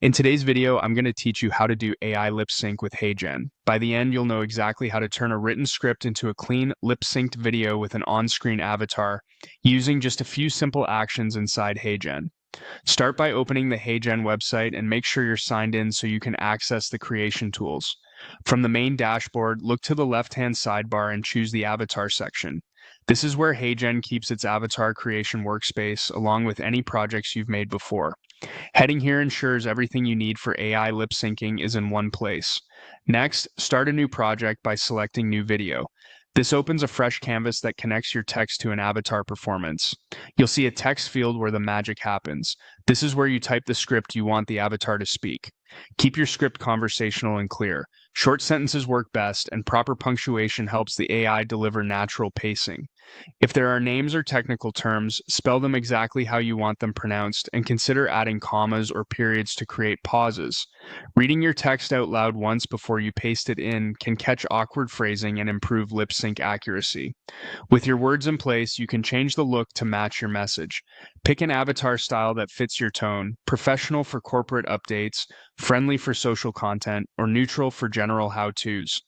In today's video, I'm going to teach you how to do AI lip sync with HeyGen. By the end, you'll know exactly how to turn a written script into a clean, lip synced video with an on-screen avatar using just a few simple actions inside HeyGen. Start by opening the HeyGen website and make sure you're signed in so you can access the creation tools. From the main dashboard, look to the left-hand sidebar and choose the avatar section. This is where HeyGen keeps its avatar creation workspace along with any projects you've made before. Heading here ensures everything you need for AI lip syncing is in one place. Next, start a new project by selecting New Video. This opens a fresh canvas that connects your text to an avatar performance. You'll see a text field where the magic happens. This is where you type the script you want the avatar to speak. Keep your script conversational and clear. Short sentences work best, and proper punctuation helps the AI deliver natural pacing. If there are names or technical terms, spell them exactly how you want them pronounced and consider adding commas or periods to create pauses. Reading your text out loud once before you paste it in can catch awkward phrasing and improve lip sync accuracy. With your words in place, you can change the look to match your message. Pick an avatar style that fits your tone: professional for corporate updates, friendly for social content, or neutral for general how-tos.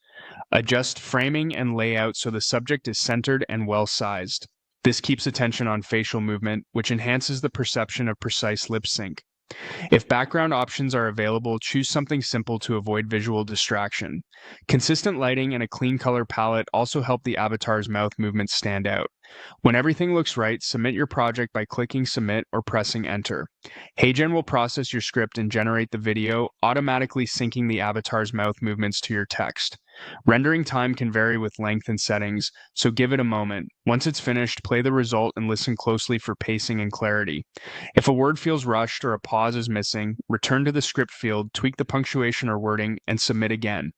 Adjust framing and layout so the subject is centered and well-sized. This keeps attention on facial movement, which enhances the perception of precise lip sync. If background options are available, choose something simple to avoid visual distraction. Consistent lighting and a clean color palette also help the avatar's mouth movements stand out. When everything looks right, submit your project by clicking Submit or pressing Enter. HeyGen will process your script and generate the video, automatically syncing the avatar's mouth movements to your text. Rendering time can vary with length and settings, so give it a moment. Once it's finished, play the result and listen closely for pacing and clarity. If a word feels rushed or a pause is missing, return to the script field, tweak the punctuation or wording, and submit again.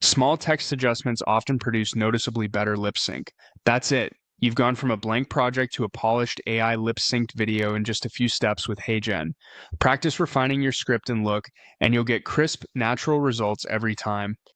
Small text adjustments often produce noticeably better lip sync. That's it. You've gone from a blank project to a polished AI lip-synced video in just a few steps with HeyGen. Practice refining your script and look, and you'll get crisp, natural results every time.